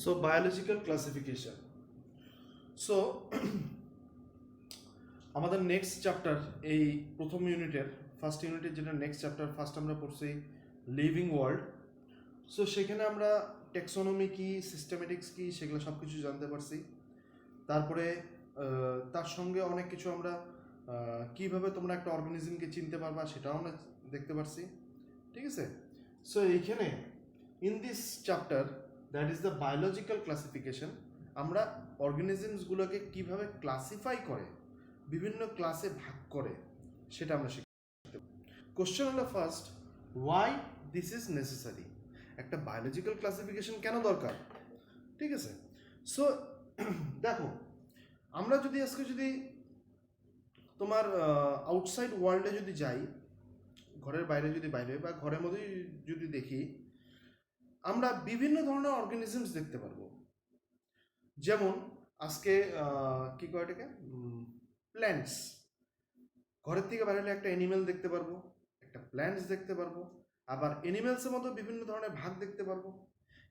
So biological classification. So আমাদের next chapter এই প্রথম ইউনিটের ফার্স্ট ইউনিটের যেটা নেক্সট চ্যাপ্টার ফার্স্ট আমরা পড়ছি লিভিং ওয়ার্ল্ড। সো সেখানে আমরা টেক্সোনমি কি সিস্টেমেটিক্স কি সেগুলো সব কিছু জানতে পারছি। তারপরে তার সঙ্গে অনেক কিছু আমরা কিভাবে তোমরা একটা অর্গানিজমকে চিনতে পারবা সেটাও আমরা দেখতে পারছি, ঠিক আছে। সো এইখানে in this chapter that is the biological classification, আমরা অর্গানিজমসগুলোকে কিভাবে ক্লাসিফাই করে বিভিন্ন ক্লাসে ভাগ করে সেটা আমরা শিখতে। কোশ্চেন হলো first, why this is necessary? একটা বায়োলজিক্যাল ক্লাসিফিকেশন কেন দরকার, ঠিক আছে। সো দেখো, আমরা যদি আজকে যদি তোমার আউটসাইড ওয়ার্ল্ডে যদি যাই, ঘরের বাইরে যদি বাইরে বা ঘরের মধ্যেই যদি দেখি, আমরা বিভিন্ন ধরনের অর্গানিজমস দেখতে পারবো। যেমন আজকে কি কয় এটাকে, প্ল্যান্টস। ঘরের থেকে বাইরে হলে একটা অ্যানিমেল দেখতে পারবো, একটা প্ল্যান্টস দেখতে পারবো, আবার অ্যানিমেলসের মতো বিভিন্ন ধরনের ভাগ দেখতে পারবো,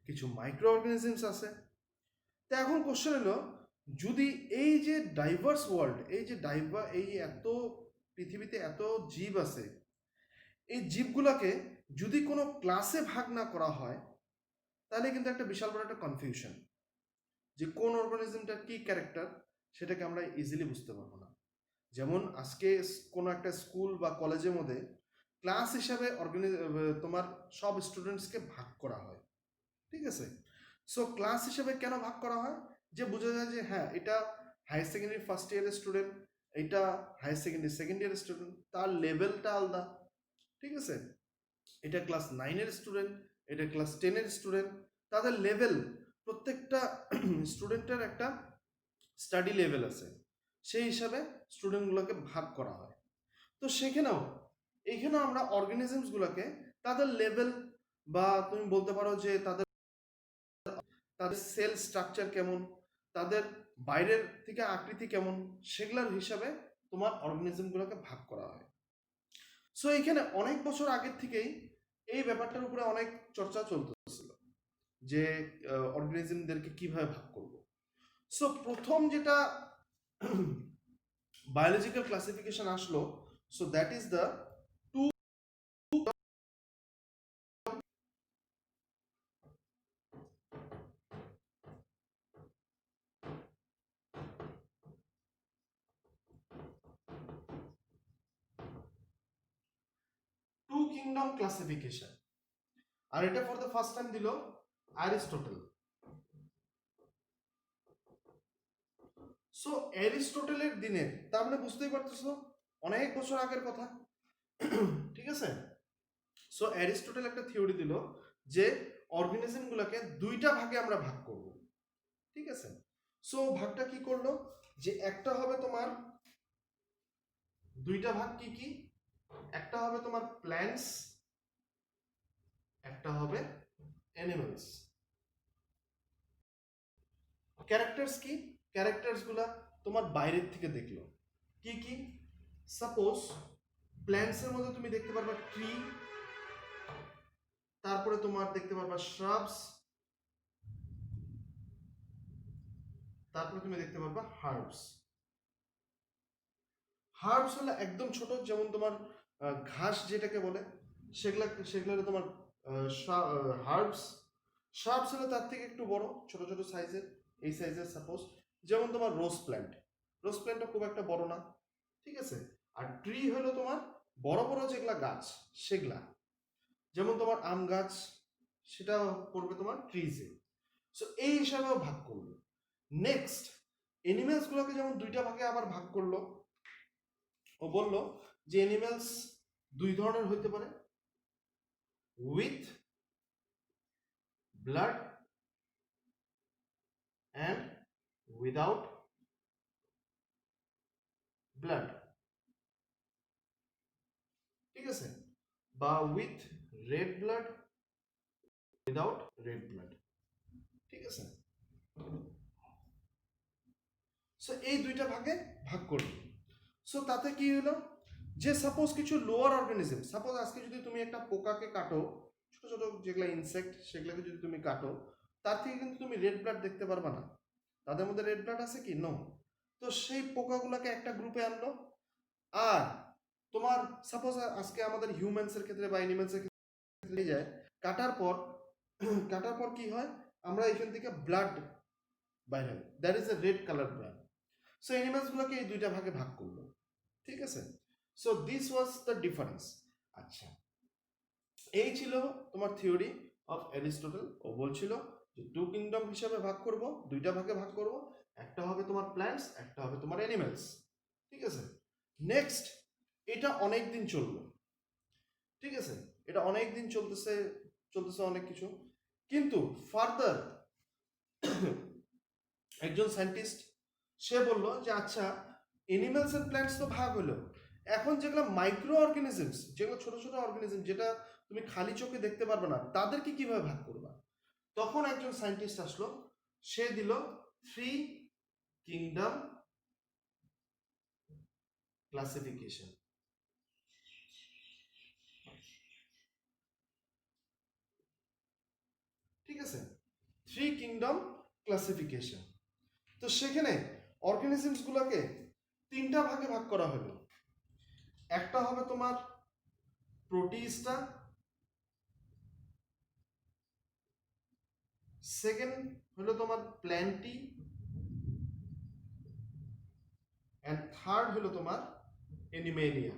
কিছু মাইক্রো অর্গানিজমস আছে। তো এখন কোশ্চেন হলো, যদি এই যে ডাইভার্স ওয়ার্ল্ড, এই যে এই এত পৃথিবীতে এত জীব আছে, এই জীবগুলোকে যদি কোনো ক্লাসে ভাগ না করা হয় তাহলে কিন্তু একটা বিশাল বড় একটা কনফিউশন, যে কোন অর্গানিজমটার কি ক্যারেক্টার সেটাকে আমরা ইজিলি বুঝতে পারবো না। যেমন আজকে কোনো একটা স্কুল বা কলেজের মধ্যে ক্লাস হিসাবে তোমার সব স্টুডেন্টসকে ভাগ করা হয়, ঠিক আছে। সো ক্লাস হিসেবে কেন ভাগ করা হয়? যে বোঝা যায় যে হ্যাঁ, এটা হায়ার সেকেন্ডারি ফার্স্ট ইয়ারের স্টুডেন্ট, এটা হায়ার সেকেন্ডারি সেকেন্ড ইয়ারের স্টুডেন্ট, তার লেভেলটা আলাদা, ঠিক আছে। এটা ক্লাস 9-এর স্টুডেন্ট, এটা ক্লাস 10-এর স্টুডেন্ট, তাদের লেভেল, প্রত্যেকটা স্টুডেন্টের একটা স্টাডি লেভেল আছে, সেই হিসাবে স্টুডেন্টগুলোকে ভাগ করা হয়। তো এইখানেও আমরা অর্গানিজমসগুলোকে তাদের লেভেল, বা তুমি বলতে পারো যে তাদের সেল স্ট্রাকচার কেমন, তাদের বাইরের থেকে আকৃতি কেমন, সেগুলোর হিসাবে তোমার অর্গানিজমগুলোকে ভাগ করা হয়। সো এইখানে অনেক বছর আগের থেকেই এই ব্যাপারটার উপরে অনেক চর্চা চলতেছিল, যে অর্গানিজমদেরকে কিভাবে ভাগ করব। সো প্রথম যেটা বায়োলজিক্যাল ক্লাসিফিকেশন আসলো, so that is the two kingdom classification. আর এটা ফর দ্য ফার্স্ট টাইম দিল অ্যারিস্টটল। সো অ্যারিস্টটলের দিনে, তার মানে বুঝতেই পারতেছো অনেক বছর আগের কথা, ঠিক আছে। সো অ্যারিস্টটল একটা থিওরি দিল যে অর্গানিজমগুলোকে দুইটা ভাগে আমরা ভাগ করব, ঠিক আছে। সো ভাগটা কি করলো, যে একটা হবে তোমার, দুইটা ভাগ কি কি, একটা হবে তোমার প্ল্যান্টস, একটা হবে অ্যানিমালস। ক্যারেক্টার্স কি, ক্যারেক্টার্স গুলা তোমার বাইরের থেকে দেখলো কি কি। সাপোজ প্ল্যান্টস এর মধ্যে তুমি দেখতে পারবা ট্রি, তারপরে তোমার দেখতে পারবা শ্রাবস, তারপরে তুমি দেখতে পারবা হার্বস। হার্বস হলো একদম ছোট, যেমন তোমার ঘাস যেটাকে বলে, সেগুলো হলো তোমার হার্বস। শ্রাবস হলো তার থেকে একটু বড়, ছোট ছোট সাইজের, এই সাইজের। সাপোজ যেমন তোমার রোজ প্ল্যান্ট, রোজ প্ল্যান্টটা খুব একটা বড় না, ঠিক আছে। আর ট্রি হলো তোমার বড় বড় যেগুলা গাছ সেগুলা, যেমন তোমার আম গাছ, সেটা পড়বে তোমার ট্রিজে। সো এই হিসাবেও ভাগ করলো। নেক্সট এনিমেলস গুলোকে যেমন দুইটা ভাগে আবার ভাগ করলো, ও বলল যে এনিমেলস দুই ধরনের হইতে পারে, with blood and without blood, ঠিক আছে, বা with red blood, without red blood, ঠিক আছে। সো এই দুইটা ভাগে ভাগ করবে। সো তাতে কি হলো, যে সাপোজ কিছু লোয়ার অর্গানিজম, সাপোজ আজকে যদি তুমি একটা পোকাকে কাটো, ছোট ছোট যেগুলো ইনসেক্ট, সেগুলোকে যদি তুমি কাটো, তার থেকে কিন্তু তুমি রেড ব্লাড দেখতে পারবা না। তাদের মধ্যে রেড ব্লাড আছে কি? নো। তো সেই পোকাগুলোকে একটা গ্রুপে আনলো। আর তোমার সাপোজ আজকে আমাদের হিউম্যানসের ক্ষেত্রে বা অ্যানিমেলসের ক্ষেত্রে যায়, কাটার পর কাটার পর কি হয়, আমরা এখান থেকে ব্লাড বাইর হয়, that is a red colour blood. So অ্যানিমালসগুলোকে এই দুইটা ভাগে ভাগ করলো, ঠিক আছে। So this was the difference. আচ্ছা, এই ছিল তোমার থিওরি অফ অ্যারিস্টটল। ও বলছিল যে টু কিংডম হিসাবে ভাগ করব, দুইটা ভাগে ভাগ করব, একটা হবে তোমার প্ল্যান্টস, একটা হবে তোমার অ্যানিমেলস, ঠিক আছে। নেক্সট, এটা অনেক দিন চললো, ঠিক আছে, এটা অনেক দিন চলতেছে চলতেছে অনেক কিছু, কিন্তু ফার্দার একজন সায়েন্টিস্ট সে বলল যে আচ্ছা, অ্যানিমেলস এন্ড প্ল্যান্টস তো ভাগ হলো, এখন যেগুলো মাইক্রো অর্গানিজমস, যেগুলো ছোট ছোট অর্গানিজম যেটা তুমি খালি চোখে দেখতে পারবে না, তাদেরকে কিভাবে ভাগ করবা? তখন একজন সায়েন্টিস্ট আসলো, সে দিল 3 কিংডম ক্লাসিফিকেশন। ঠিক আছে, 3 কিংডম ক্লাসিফিকেশন। তো সেখানে অর্গানিজমস গুলোকে 3টা ভাগে ভাগ করা হলো। একটা হবে তোমার প্রোটিস্টা, সেকেন্ড হলো তোমার প্ল্যান্টি, এন্ড থার্ড হলো তোমার অ্যানিমেলিয়া।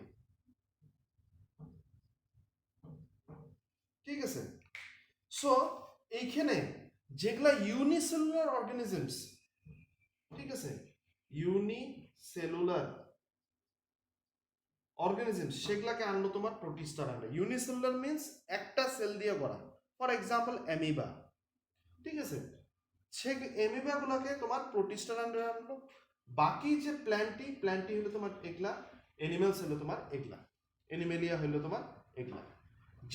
ঠিক আছে, সো এইখানে যেগুলা ইউনিসেলুলার অর্গানিজমস, ঠিক আছে, ইউনিসেলুলার অর্গানিজমস, সেগুলাকে আনলো তোমার প্রোটিস্টার আনলো। ইউনিসেলুলার মিন্স একটা সেল দিয়ে করা, ফর এক্সাম্পল অ্যামিবা, ঠিক আছে, সে অ্যামিবা গুলোকে তোমার প্রোটিস্টার আন্ডারে আনলো। বাকি যে প্ল্যান্টি হলো তোমার এগুলা, অ্যানিমেলস হলো তোমার এগুলা, অ্যানিমেলিয়া হলো তোমার এগুলা।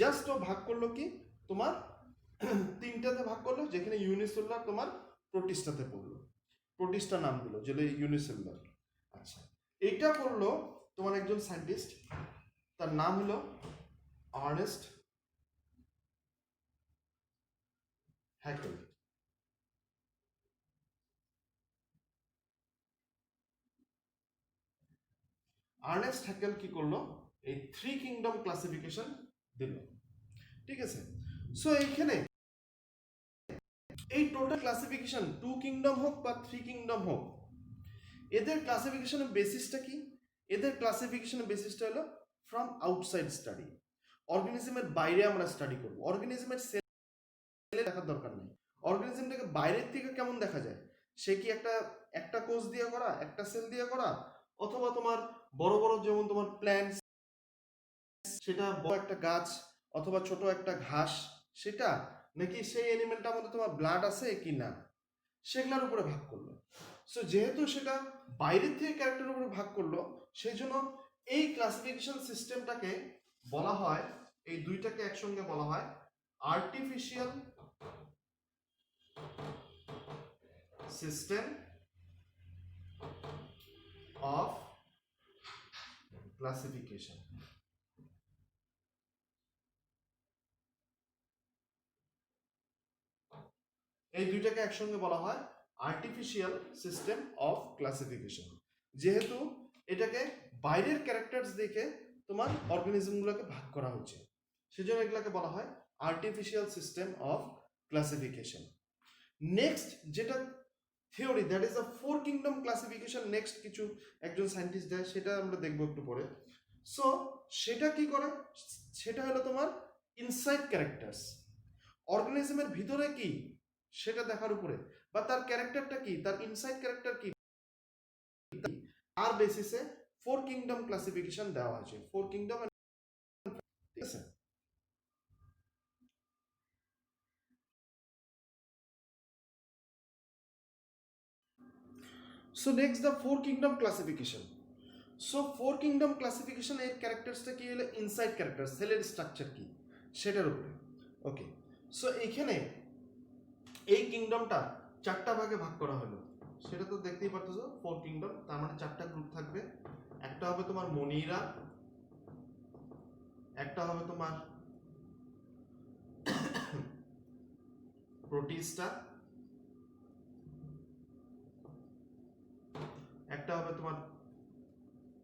জাস্ট ও ভাগ করলো কি তোমার 3টাতে ভাগ করলো, যেখানে ইউনিসেলুলার তোমার প্রোটিস্টাতে পড়লো, প্রোটিস্টা নাম দিল যেটা ইউনিসেলুলার। আচ্ছা, এটা করলো তোমার একজন সায়েন্টিস্ট, তার নাম হলো আর্নেস্ট হ্যাকেল। আর্নেস্ট হ্যাকেল কি করলো, এই 3 কিংডম ক্লাসিফিকেশন দিল, ঠিক আছে। সো এইখানে এই টোটাল ক্লাসিফিকেশন 2 কিংডম হোক বা 3 কিংডম হোক, এদের ক্লাসিফিকেশনের বেসিসটা কি? এদের ক্লাসিফিকেশনের বেসিসটা হলো ফ্রম আউটসাইড স্টাডি। অর্গানিজমের বাইরে আমরা স্টাডি করব, অর্গানিজমের সেলে দেখার দরকার নেই। অর্গানিজমটাকে বাইরের থেকে কেমন দেখা যায়, সে কি একটা একটা কোষ দিয়ে করা, একটা সেল দিয়ে করা, অথবা তোমার বড় বড় যেমন তোমার প্ল্যান্টস, সেটা বড় একটা গাছ অথবা ছোট একটা ঘাস, সেটা নাকি সেই অ্যানিমেলটার মধ্যে তোমার ব্লাড আছে কি না, সেগুলোর উপরে ভাগ করলো। সো যেহেতু সেটা বাইরের থেকে ক্যারেক্টারের উপরে ভাগ করলো, সেই জন্য এই ক্লাসিফিকেশন সিস্টেমটাকে বলা হয়, এই দুইটাকে একসঙ্গে বলা হয় আর্টিফিশিয়াল সিস্টেম অফ ক্লাসিফিকেশন। এই দুইটাকে একসঙ্গে বলা হয় আর্টিফিশিয়াল সিস্টেম অফ ক্লাসিফিকেশন। যেহেতু এটাকে বাইরের ক্যারেক্টারস দেখে তোমার অর্গানিজমগুলোকে ভাগ করা হচ্ছে, সেজন্য এগুলোকে বলা হয় artificial system of classification. Next যেটা theory, that is a 4 kingdom classification, next কিছু একজন সায়েন্টিস্ট দেয়, সেটা আমরা দেখবো একটু পরে। সো সেটা কি করে, সেটা হলো তোমার ইনসাইড ক্যারেক্টারস, অর্গানিজমের ভিতরে কি সেটা দেখার উপরে, বা তার ক্যারেক্টারটা কি, তার ইনসাইড ক্যারেক্টার কি, আর বেসিসে 4 কিংডম ক্লাসিফিকেশন দেওয়া হয়েছে। 4 কিংডম, ঠিক আছে। So next the 4 kingdom classification. So 4 kingdom classification এর ক্যারেক্টারসটা কি হলো, ইনসাইড ক্যারেক্টার, সেলের স্ট্রাকচার কি সেটার উপরে। ওকে, সো এখানে এই কিংডমটা 4টা ভাগে ভাগ করা হলো, সেটা তো দেখতেই পারতেছো 4 কিংডম, তার মানে 4টা গ্রুপ থাকবে। একটা হবে তোমার মনিরা, একটা হবে তোমার প্রোটিস্টা, একটা হবে তোমার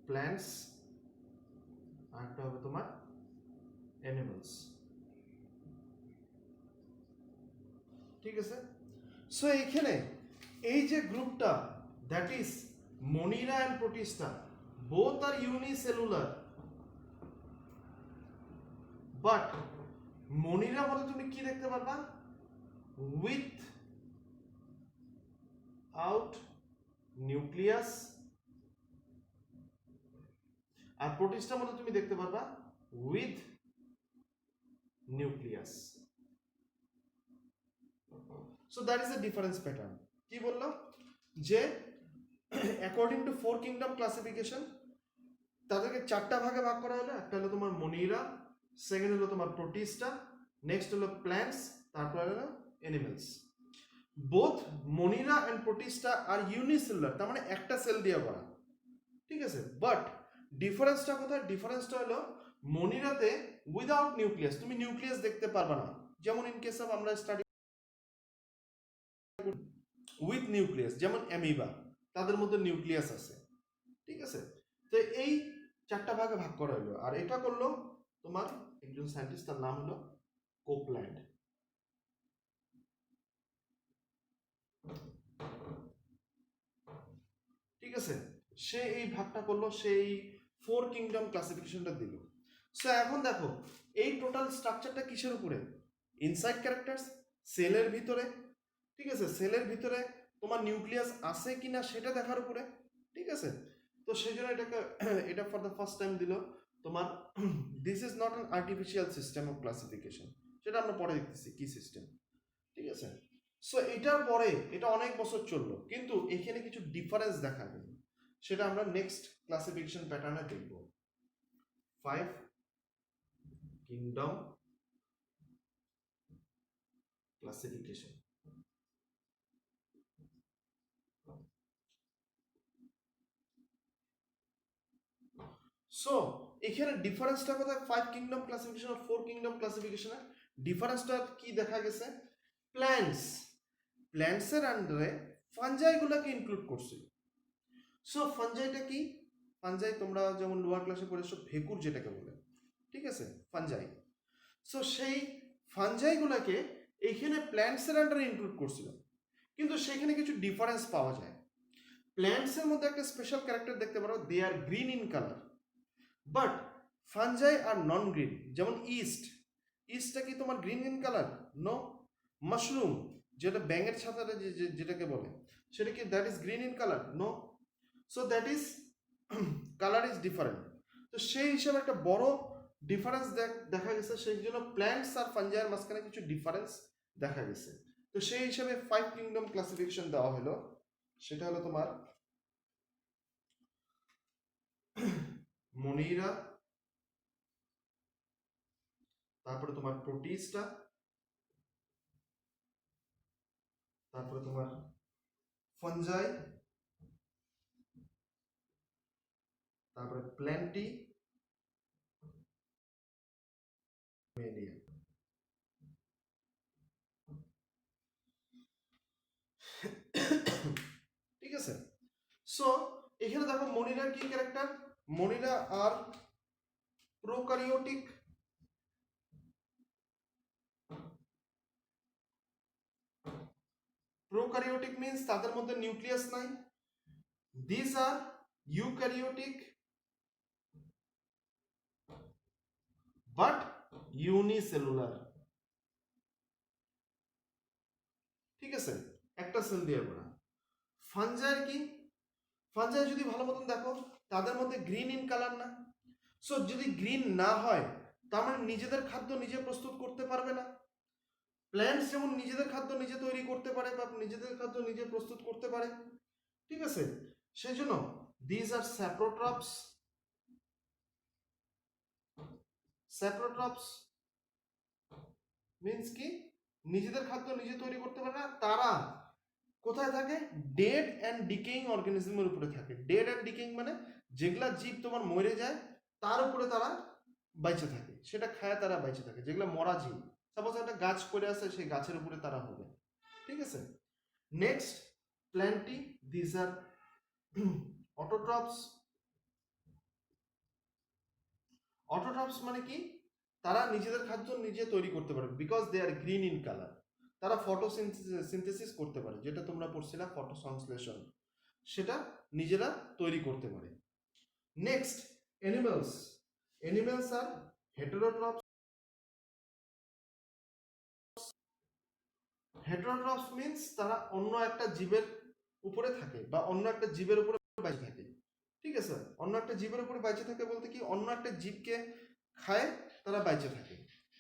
প্ল্যান্টস, আর একটা হবে তোমার অ্যানিমালস। ঠিক আছে, সো এখানে এই যে গ্রুপটা, that is monera and protista, both are unicellular, but monera মধ্যে তুমি কি দেখতে পারবা? Without nucleus. আর প্রোটিস্টার মধ্যে তুমি দেখতে পারবা with nucleus. So that is a difference pattern. কি বললো? যে according to four kingdom classification তাদেরকে চারটা ভাগে ভাগ করা হলো। একটা হলো তোমার মনিরা, সেকেন্ড হলো তোমার প্রোটিস্টা, নেক্সট হলো প্ল্যান্টস, তারপর হলো animals. Both Monera and Protista are unicellular, তার মানে একটা সেল দিয়ে করা। ঠিক আছে, বাট ডিফারেন্সটা কোথায়? ডিফারেন্সটা হলো মনিরাতে উইদাউট নিউক্লিয়াস, তুমি নিউক্লিয়াস দেখতে পারবে না। যেমন ইন কেস অফ আমরা স্টাডি উইথ নিউক্লিয়াস, যেমন অ্যামিবা, তাদের মধ্যে নিউক্লিয়াস আছে। ঠিক আছে, তো এই চারটা ভাগে ভাগ করা হলো। আর এটা করলো তোমার একজন সায়েন্টিস্ট, তার নাম হলো কোপল্যান্ড। ঠিক আছে, সে এই ভাগটা করলো, সেই ফোর কিংডম ক্লাসিফিকেশনটা দিল। সো এখন দেখো এই টোটাল স্ট্রাকচারটা কিসের উপরে? ইনসাইড ক্যারেক্টার্স, সেলের ভিতরে। ঠিক আছে, সেলের ভিতরে তোমার নিউক্লিয়াস আছে কিনা সেটা দেখার উপরে। ঠিক আছে, তো সেই জন্য এটাকে এটা ফর দ্য ফার্স্ট টাইম দিল তোমার this is not an artificial system of classification, সেটা আমরা পরে দেখতেছি কি সিস্টেম। ঠিক আছে, সো এটার পরে এটা অনেক বছর চললো, কিন্তু এখানে কিছু ডিফারেন্স দেখা গেল, সেটা আমরা নেক্সট ক্লাসিফিকেশন প্যাটার্নে দেখব। 5 কিংডম ক্লাসিফিকেশন। সো এখানে ডিফারেন্সটা কোথায়? 5 কিংডম ক্লাসিফিকেশন আর 4 কিংডম ক্লাসিফিকেশনে ডিফারেন্সটা কি দেখা গেছে? প্ল্যান্টসের আন্ডারে ফাঞ্জাইগুলোকে ইনক্লুড করছে। সো ফাঞ্জাইটা কি? ফাঞ্জাই তোমরা যেমন লোয়ার ক্লাসে পড়েছো ভেকুর যেটাকে বলে। ঠিক আছে, ফাঞ্জাই। সো সেই ফাঞ্জাইগুলোকে এইখানে প্ল্যান্টসের আন্ডারে ইনক্লুড করছিল, কিন্তু সেখানে কিছু ডিফারেন্স পাওয়া যায়। প্ল্যান্টসের মধ্যে একটা স্পেশাল ক্যারেক্টার দেখতে পারো, they are green in colour, but fungi are non green. যেমন ইস্টটা কি তোমার green in colour? No. Mushroom, যেটা ব্যাঙের ছাতাটা যেটাকে বলে, সেটা কি that is green in colour? No. So that is colour is different. তো সেই হিসাবে একটা বড় ডিফারেন্স দেখা গেছে, সেই জন্য প্ল্যান্টস আর ফাঞ্জাইয়ের মাঝখানে কিছু ডিফারেন্স দেখা গেছে। তো সেই হিসাবে 5 কিংডম ক্লাসিফিকেশন দেওয়া হলো। সেটা হলো তোমার মনিরা, তারপরে তোমার প্রোটিস্টা, তারপরে তোমার ফাঞ্জাই, তারপরে প্ল্যান্টি, মেলিয়া। ঠিক আছে, সো এখানে দেখো মনিরার কি character? Monera are prokaryotic. Prokaryotic means তাদের মধ্যে নিউক্লিয়াস নাই। This are eukaryotic but unicellular. ঠিক আছে, একটা সেল দিয়ে করা। ফাঞ্জাইয়ের কি? ফাঞ্জাই যদি ভালো মতন দেখো, তাদের মধ্যে গ্রিন ইন কালার না। সো যদি গ্রিন না হয়, তার মানে নিজেদের খাদ্য নিজে প্রস্তুত করতে পারবে না। প্ল্যান্টস যেমন নিজেদের খাদ্য নিজে তৈরি করতে পারে বা নিজেদের খাদ্য নিজে প্রস্তুত করতে পারে। ঠিক আছে, সেই জন্য দিস আর স্যাপ্রোট্রপস। স্যাপ্রোট্রপস মিন্স কি? নিজেদের খাদ্য নিজে তৈরি করতে পারে না। তারা কোথায় থাকে? ডেড অ্যান্ড ডিকেইং অর্গানিজমের উপরে থাকে। ডেড অ্যান্ড ডিকেইং মানে যেগুলা জীব তোমার মরে যায় তার উপরে তারা বাইচে থাকে, সেটা খায় তারা বাইচে থাকে, যেগুলো মরা জীব। সাপোজ একটা গাছ পড়ে আছে, সেই গাছের উপরে তারা হবে, ঠিক আছে। Next plantae, this are autotrophs. Autotrophs মানে কি, তারা নিজেদের খাদ্য নিজে তৈরি করতে পারে, because they are green in colour. তারা ফটোসিনথেসিস করতে পারে, যেটা তোমরা পড়ছিলা ফটোসংশ্লেষণ, সেটা নিজেরা তৈরি করতে পারে। Next animals. অ্যানিমালস আর হেটেরোট্রপস। হেটেরোট্রপস মিন্স তারা অন্য একটা জীবের উপরে থাকে বা অন্য একটা জীবের উপরে বেঁচে থাকে, ঠিক আছে। অন্য একটা জীবের উপরে বেঁচে থাকে বলতে কি, অন্য একটা জীবকে খায় তারা বেঁচে থাকে,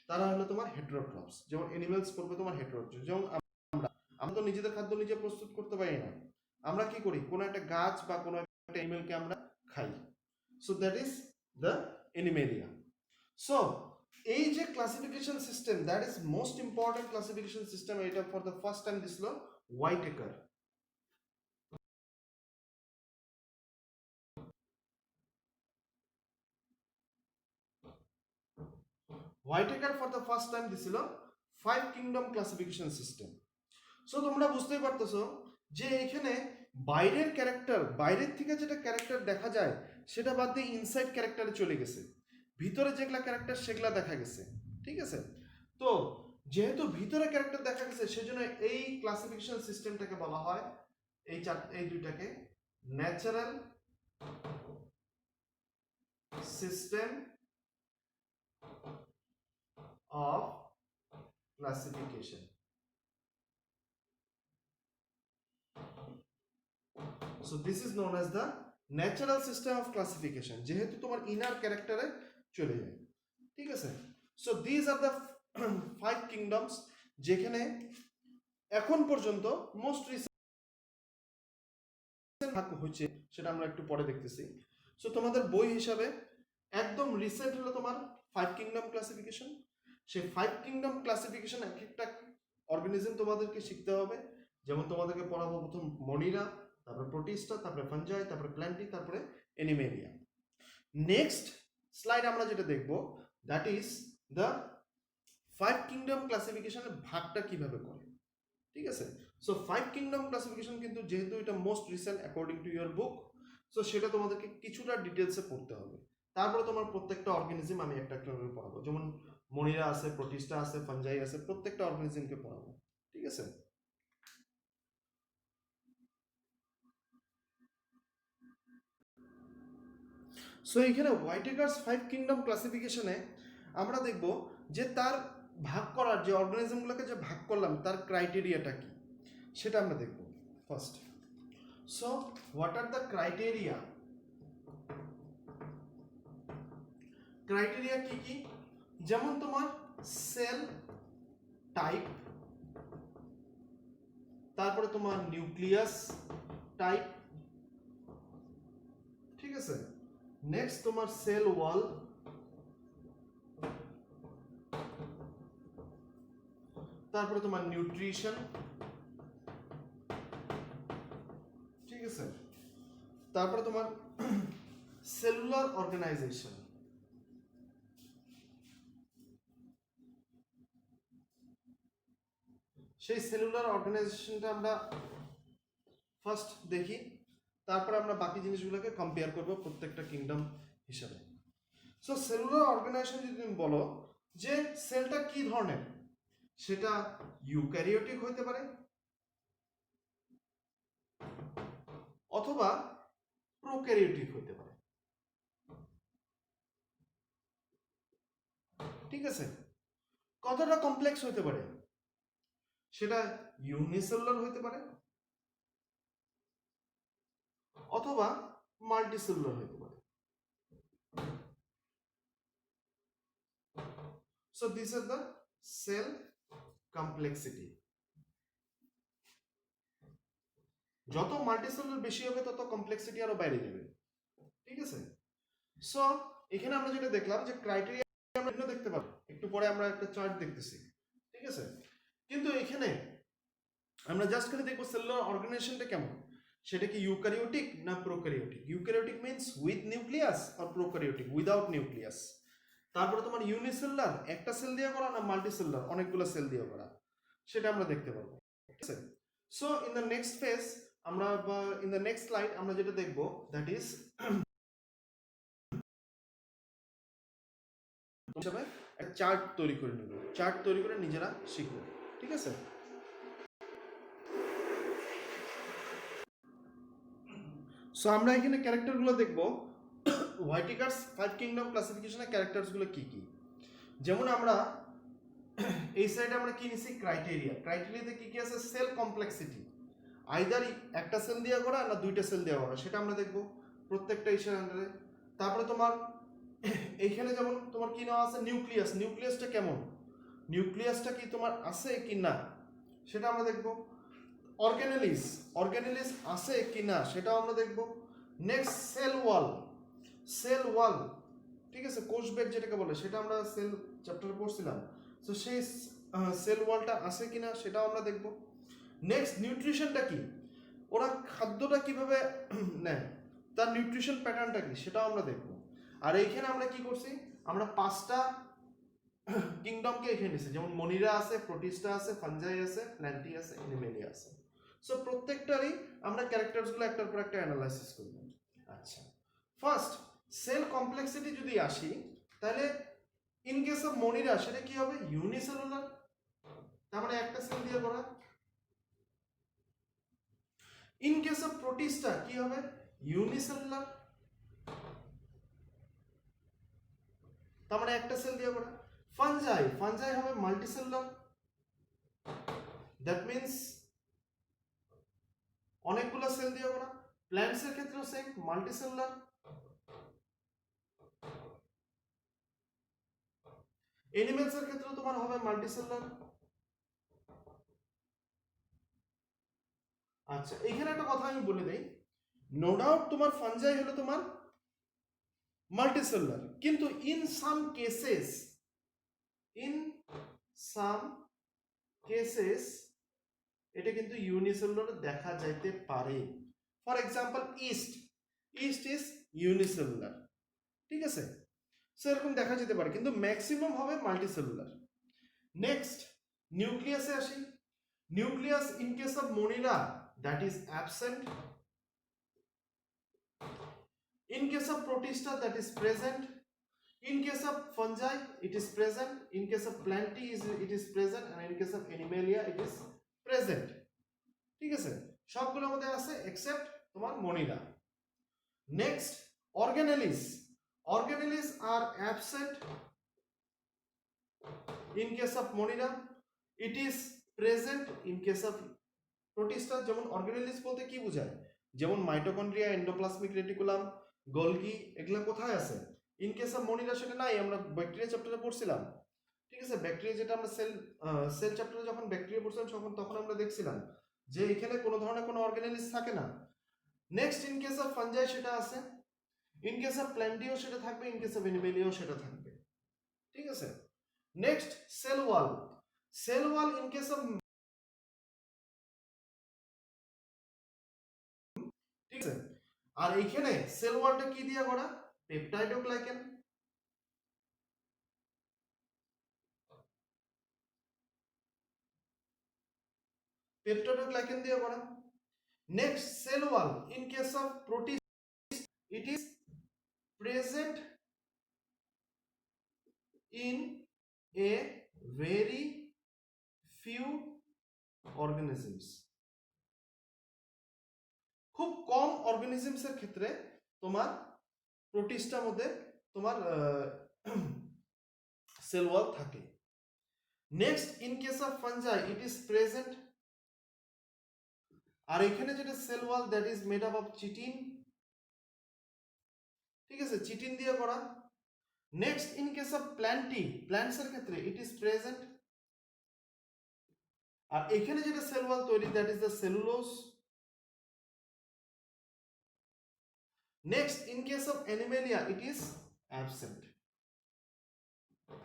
তারা হলো তোমার হেটেরোট্রপস। যেমন অ্যানিমালস পড়বে তোমার হেটেরোট্রপস। যেমন আমরা তো নিজেদের খাদ্য নিজে প্রস্তুত করতে পারি না, আমরা কি করি, কোনো একটা গাছ বা কোনো একটা অ্যানিমেলকে আমরা খাই। So that is the Animalia. So এই যে classification system, that is most important classification system. এটা ফর দ্য ফার্স্ট টাইম দিছিল হোয়াইটেকার। হোয়াইটেকার ফর দ্য ফার্স্ট টাইম দিছিল 5 কিংডম ক্লাসিফিকেশন সিস্টেম। সো তোমরা বুঝতেই পারতেছো যে এখানে বাইরের ক্যারেক্টার, বাইরের থেকে যেটা ক্যারেক্টার দেখা যায় সেটা বাদ দিয়ে ইনসাইড ক্যারেক্টারে চলে গেছে, ভিতরে যেগুলা ক্যারেক্টার সেগুলা দেখা গেছে, ঠিক আছে। তো যেহেতু ভিতরে ক্যারেক্টার দেখা গেছে, সেজন্য এই ক্লাসিফিকেশন সিস্টেমটাকে বলা হয়, এই দুইটাকে natural system of classification. So this is known as the natural system of classification, যেহেতু তোমার ইনার ক্যারেক্টারে চলে যায়, ঠিক আছে। So this are the 5 kingdoms, যেখানে এখন পর্যন্ত মোস্ট রিসেন্ট ভাগ হচ্ছে, সেটা আমরা একটু পরে দেখতেছি। সো তোমাদের বই হিসাবে একদম রিসেন্ট হলো তোমার 5 কিংডম ক্লাসিফিকেশন। সেই 5 কিংডম ক্লাসিফিকেশন এক একটা অর্গানিজম তোমাদেরকে শিখতে হবে। যেমন তোমাদেরকে পড়াবো প্রথম মনিরা, তারপরে প্রোটিস্টা, তারপরে ফাঞ্জাই, তারপরে প্ল্যান্টি, তারপরে অ্যানিমেলিয়া। নেক্সট স্লাইড আমরা যেটা দেখব, দ্যাট ইজ দ্য 5 কিংডম ক্লাসিফিকেশনের ভাগটা কিভাবে করে, ঠিক আছে। সো 5 কিংডম ক্লাসিফিকেশন কিন্তু যেহেতু এটা most recent according to your book, so সেটা তোমাদেরকে কিছুটা ডিটেলসে পড়তে হবে। তারপরে তোমার প্রত্যেকটা অর্গানিজম আমি একটা একটা করে পড়াবো। যেমন মনিরা আছে, প্রোটিস্টা আছে, ফাঞ্জাই আছে, প্রত্যেকটা অর্গানিজমকে পড়াবো, ঠিক আছে। সো এখানে হোয়াইটেকারস 5 কিংডম ক্লাসিফিকেশনে আমরা দেখব যে তার ভাগ করার, যে অর্গানিজমগুলোকে যে ভাগ করলাম, তার ক্রাইটেরিয়াটা কি সেটা আমরা দেখব first. So what are the criteria? Criteria কি কি? যেমন তোমার সেল টাইপ, তারপরে তোমার নিউক্লিয়াস টাইপ, ঠিক আছে। নেক্সট তোমার সেল ওয়াল, তারপরে তোমার নিউট্রিশন, ঠিক আছে। তারপরে তোমার সেলুলার অর্গানাইজেশন। সেই সেলুলার অর্গানাইজেশনটা আমরা ফার্স্ট দেখি, তারপর আমরা বাকি জিনিসগুলোকে কম্পেয়ার করব প্রত্যেকটা কিংডম হিসাবে। সো সেলুলার অর্গানাইজেশন যদি তুমি বলো যে সেলটা কি ধরনের, সেটা ইউক্যারিওটিক হতে পারে অথবা প্রোক্যারিওটিক হতে পারে, ঠিক আছে। কতটা কমপ্লেক্স হতে পারে, সেটা ইউনিসেলুলার হতে পারে অথবা মাল্টিসেলুলার হতে পারে। So these are the cell complexity. যত মাল্টিসেলুলার বেশি হবে তত কমপ্লেক্সিটি আরো বেড়ে যাবে, ঠিক আছে। সো এখানে আমরা যেটা দেখলাম যে ক্রাইটেরিয়া আমরা ভিন্ন দেখতে পাবো, একটু পরে আমরা একটা চার্ট দেখতেছি, ঠিক আছে। কিন্তু এখানে আমরা জাস্ট খালি দেখবো সেলুলার অর্গানাইজেশনটা কেমন, সেটা কি ইউক্যারিওটিক না prokaryotic. Eukaryotic means with nucleus আর প্রোক্যারিওটিক উইদাউট নিউক্লিয়াস। তারপরে তোমার ইউনিসেলুলার একটা সেল দিয়ে করা না মাল্টিসেলুলার অনেকগুলো সেল দিয়ে করা, সেটা আমরা দেখতে পারবো। ঠিক আছে, so in the next phase আমরা ইন দ্য নেক্সট স্লাইড আমরা যেটা দেখব দ্যাট ইজ হিসাবে একটা চার্ট তৈরি করে নেব, চার্ট তৈরি করে নিজেরা শিখবো। ঠিক আছে, সো আমরা এখানে ক্যারেক্টারগুলো দেখব হোয়াইটিকারস 5 কিংডম ক্লাসিফিকেশনের ক্যারেক্টারসগুলো কি কি। যেমন আমরা এই সাইডে আমরা কি নিছি ক্রাইটেরিয়া, ক্রাইটেরিয়াতে কি কি আছে সেল কমপ্লেক্সিটি, আইদার একটা সেল দিয়ে করা না দুইটা সেল দিয়ে করা, সেটা আমরা দেখব প্রত্যেকটা ইসের আন্ডারে। তারপরে তোমার এইখানে যেমন তোমার কি নেওয়া আছে নিউক্লিয়াস, নিউক্লিয়াসটা কেমন, নিউক্লিয়াসটা কি তোমার আছে কি না সেটা আমরা দেখব। অর্গানেলিস, অর্গানেলিস আছে কি না সেটাও আমরা দেখব। Next cell wall, cell wall, ঠিক আছে কোষ বেদ যেটাকে বলে সেটা আমরা সেল চ্যাপ্টারে পড়ছিলাম, তো সেই সেল ওয়ালটা আছে কিনা সেটাও আমরা দেখব। নেক্সট নিউট্রিশনটা কি, ওরা খাদ্যটা কিভাবে নেয়, তার নিউট্রিশন প্যাটার্নটা কি সেটাও আমরা দেখব। আর এইখানে আমরা কি করছি, আমরা 5টা কিংডমকে এখানে নিয়েছি, যেমন মনিরা আছে, প্রোটিস্টা আছে, ফাঞ্জাই আছে, প্ল্যান্টি আছে, অ্যানিমেলিয়া আছে। সো প্রত্যেকটারই আমরা ক্যারেক্টারসগুলো একটার পর একটা অ্যানালাইসিস করব। আচ্ছা, ফার্স্ট সেল কমপ্লেক্সিটি যদি আসি তাহলে ইন কেস অফ মনিরা সেটা কি হবে ইউনিসেলুলার, তার মানে একটা সেল দিয়ে করা। ইন কেস অফ প্রোটিস্টা কি হবে ইউনিসেলুলার, তার মানে একটা সেল দিয়ে করা। ফাঞ্জাই, ফাঞ্জাই হবে মাল্টিসেলুলার, দ্যাট মিন্স অনেকগুলো সেল দিয়ে করা। প্ল্যান্টস এর ক্ষেত্রেও সেম মাল্টিসেলুলার। এনিমেলস এর ক্ষেত্রেও তোমার হবে মাল্টিসেলুলার। আচ্ছা, এখানে একটা কথা আমি বলে দেই, নো ডাউট তোমার ফাঞ্জাই হলো তোমার মাল্টিসেলুলার, কিন্তু in some cases, in some cases এটা কিন্তু ইউনিসেলুলার দেখা যাইতে পারে। For example east, east is unicellular, ঠিক আছে, সো এরকম দেখা যেতে পারে, কিন্তু ম্যাক্সিমাম হবে মাল্টিসেলুলার। নেক্সট নিউক্লিয়াসে আসি, nucleus in case of Monira that is absent, in case of protista that is present, in case of fungi it is present, in case of plantae it is present, and in case of animalia it is present। ঠিক আছে, সবগুলোর মধ্যে আছে except তোমার মনিরা। Next organelles, organelles are absent in case of monera, it is present in case of protista। যেমন অর্গানেলিস বলতে কি বোঝায়, যেমন মাইটোকন্ড্রিয়া, এন্ডোপ্লাজমিক রেটিকুলাম, গলগি, এগুলা কোথায় আছে, ইন কেস অফ মনিরা সেটা নাই, আমরা ব্যাকটেরিয়া চ্যাপ্টারে পড়ছিলাম। ঠিক আছে, ব্যাকটেরিয়া যেটা আমরা সেল চ্যাপ্টারে যখন ব্যাকটেরিয়া পড়ছিলাম তখন আমরা দেখছিলাম যে এখানে কোনো ধরনের কোনো অর্গানেলিস থাকে না। Next in case of fungi সেটা আছে, ইন কেস অফ প্ল্যান্টিও সেটা থাকবে, ইন কেস অফ অ্যানিমেলিয়াও সেটা থাকবে। ঠিক আছে, next cell wall, cell wall in case of, ঠিক আছে, আর এইখানে সেল ওয়ালটা কি দিয়ে করা পেপটাইডোগ্লাইকেন, পেপটাইডোগ্লাইকেন দিয়ে করা। Next cell wall in case of protist it is present in a very few organisms, খুব কম অর্গানিজমস এর ক্ষেত্রে তোমার প্রোটিস্টার মধ্যে তোমার সেল ওয়াল থাকে। Next in case of fungi it is present, আর এখানে যেটা cell wall that is made up of chitin, ঠিক আছে, চিটিন দিয়ে করা। Next in case of plantae, plants এর ক্ষেত্রে ইট ইজ প্রেজেন্ট, আর এখানে যেটা সেল ওয়াল তৈরি that is the cellulose. Next in case of animalia it is absent,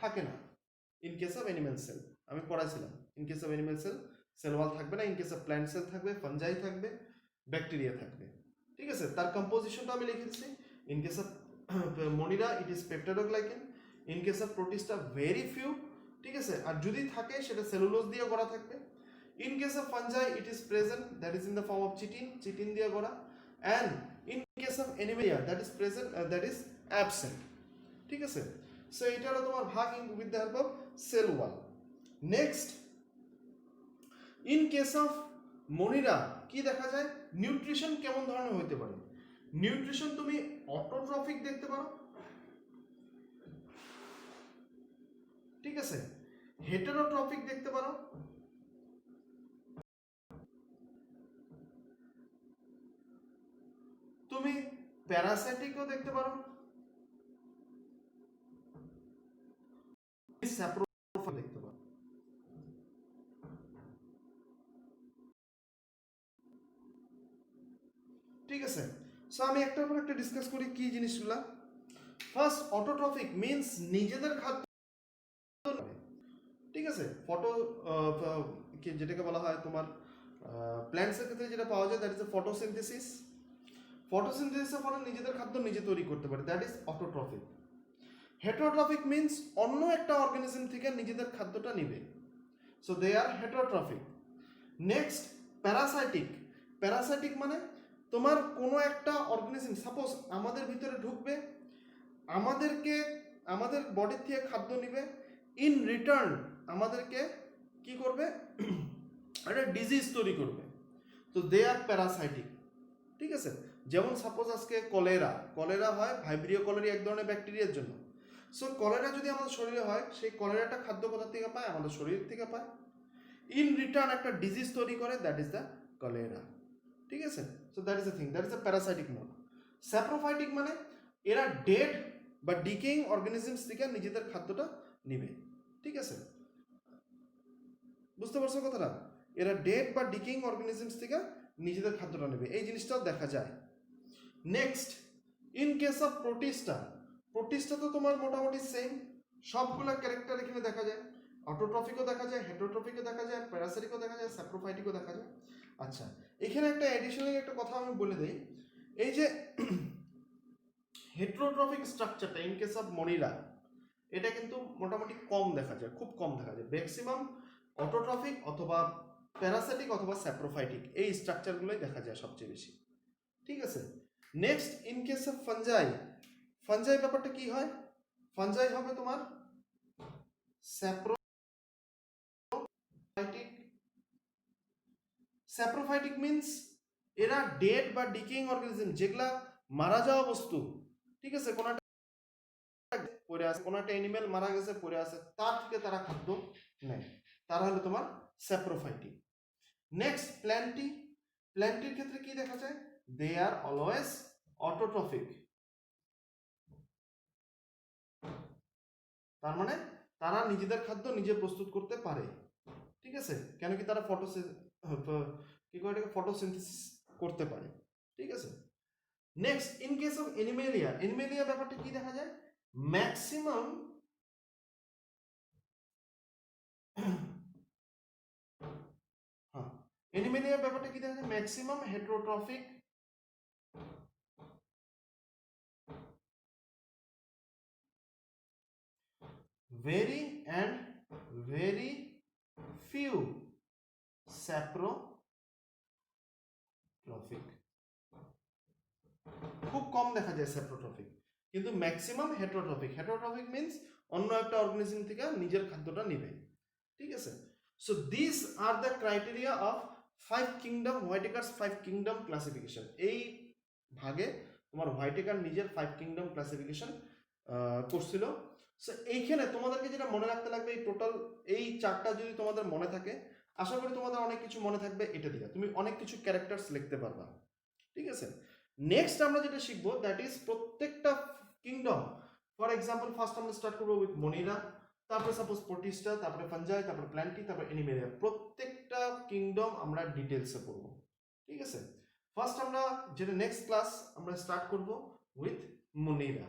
থাকে না। In case of animal cell আমি পড়াইছিলাম, in case of animal cell cell wall থাকবে না, in case of plant cell থাকবে, fungi থাকবে, bacteria থাকবে। ঠিক আছে, তার কম্পোজিশনটা আমি লিখেছি, in case of monera it is peptidoglycan, in case of protista very few, ঠিক আছে, আর যদি থাকে সেটা সেলুলোজ দিয়ে করা থাকবে। In case of fungi it is present, that is in the form of chitin দিয়ে করা, and in case of Animalia that is present, that is absent, ঠিক আছে। সো এটা হলো তোমার ভাগ with the help of cell wall. Next, in case of Monira কি দেখা যায়, নিউট্রিশন কেমন ধরনের হইতে পারে? নিউট্রিশন তুমি অটোট্রফিক দেখতে পারো, ঠিক আছে, হেটেরোট্রফিক দেখতে পারো, তুমি প্যারাসাইটিকও দেখতে পারো, স্যাপ্রোফাইট দেখতে পারো, ঠিক আছে। সো আমি একটার পর একটা ডিসকাস করি কি জিনিসগুলা। ফার্স্ট, অটোট্রফিক মিন্স নিজেদের খাদ্য, ঠিক আছে। যেটাকে বলা হয় তোমার প্ল্যান্টসের ক্ষেত্রে যেটা পাওয়া যায় দ্যাট ইজ ফটোসিনথেসিস। ফটোসিনথেসিসের ফলে নিজেদের খাদ্য নিজে তৈরি করতে পারে, that is autotrophic. Heterotrophic means অন্য একটা অর্গানিজম থেকে নিজেদের খাদ্যটা নিবে, so they are heterotrophic. Next, parasitic. Parasitic মানে তোমার কোনো একটা অর্গানিজম সাপোজ আমাদের ভিতরে ঢুকবে, আমাদের বডির থেকে খাদ্য নিবে, ইন রিটার্ন আমাদেরকে কি করবে, একটা ডিজিজ তৈরি করবে, তো দে আর প্যারাসাইটিক, ঠিক আছে। যেমন সাপোজ আজকে কলেরা হয় ভাইব্রিও কলেরি এক ধরনের ব্যাকটেরিয়ার জন্য। সো কলেরা যদি আমাদের শরীরে হয়, সেই কলেরাটা খাদ্য কোথা থেকে পায়, আমাদের শরীর থেকে পায়, ইন রিটার্ন একটা ডিজিজ তৈরি করে, দ্যাট ইজ দ্য কলেরা, ঠিক আছে। So that is the thing, that is the parasitic mode. Saprophytic মানে এরা ডেড বা ডিকেইং অর্গানিজমস থেকে নিজেদের খাদ্যটা নিবে, ঠিক আছে, বুঝতে পারছো কথাটা? এরা ডেড বা ডিকেইং অর্গানিজমস থেকে নিজেদের খাদ্যটা নেবে, এই জিনিসটাও দেখা যায়। Next, in case of Protista তো তোমার মোটামুটি সেম, সবগুলা ক্যারেক্টার এখানে দেখা যায়, অটোট্রফিকও দেখা যায়, হেটারোট্রফিকও দেখা যায়, প্যারাসাইটিকও দেখা যায়, স্যাপ্রোফাইটিকও দেখা যায়। আচ্ছা, এখানে একটা এডিশনাল একটা কথা আমি বলে দিই, এই যে হেটারোট্রফিক স্ট্রাকচারটা ইন কেস অফ মনিরা, এটা কিন্তু মোটামুটি কম দেখা যায়, খুব কম দেখা যায়। ম্যাক্সিমাম অটোট্রফিক অথবা প্যারাসাইটিক অথবা স্যাপ্রোফাইটিক এই স্ট্রাকচারগুলোই দেখা যায় সবচেয়ে বেশি, ঠিক আছে। Next, in case of fungi ব্যাপারটা কি হয়, ফাঞ্জাই হবে তোমার স্যাপ্রোফাইটিক মিন্স এরা ডেড বা ডিকেইং অর্গানিজম, যেগুলা মারা যাওয়া বস্তু, ঠিক আছে, কোনো একটা অ্যানিমেল মারা গেছে পড়ে আছে, তার থেকে তারা খাদ্য নেয়, তারা হলো তোমার স্যাপ্রোফাইটিক। নেক্সট, প্ল্যান্টির ক্ষেত্রে কি দেখা যায়, দে আর অলওয়েজ অটোট্রফিক, তার মানে তারা নিজেদের খাদ্য নিজে প্রস্তুত করতে পারে, ঠিক আছে, কেন কি তারা ফটোসিনথেসিস করতে পারে, ঠিক আছে। Next, in case of Animalia ব্যাপারটা কি দেখা যায়, ম্যাক্সিমাম এনিমেলিয়া ব্যাপারটা কি দেখা যায়, ম্যাক্সিমাম হেটারোট্রফিক, very few স্যাপ্রোট্রফিক, খুব কম দেখা যায় স্যাপ্রোট্রফিক, কিন্তু ম্যাক্সিমাম হেটারোট্রফিক মিন্স অন্য একটা অর্গানিজম থেকে নিজের খাদ্যটা নেবে, ঠিক আছে। So this are the criteria of Whittaker's 5 kingdom classification. এই ভাগে তোমার হোয়াইটেকার নিজের 5 কিংডম ক্লাসিফিকেশন করছিল। সো এইখানে তোমাদেরকে যেটা মনে রাখতে লাগবে, এই টোটাল এই চারটা যদি তোমাদের মনে থাকে, আশা করি তোমাদের অনেক কিছু মনে থাকবে, এটা দিয়ে তুমি অনেক কিছু ক্যারেক্টার্স লিখতে পারবা, ঠিক আছে। নেক্সট আমরা যেটা শিখবো দ্যাট ইজ প্রত্যেকটা কিংডম, ফর এক্সাম্পল ফার্স্ট আমরা স্টার্ট করবো উইথ মনিরা, তারপরে সাপোজ প্রোটিস্টা, তারপরে ফাঞ্জাই, তারপরে প্ল্যান্টি, তারপরে এনিমেলিয়া, প্রত্যেকটা কিংডম আমরা ডিটেলসে পড়বো, ঠিক আছে। ফার্স্ট আমরা যেটা নেক্সট ক্লাস আমরা স্টার্ট করব উইথ মনিরা।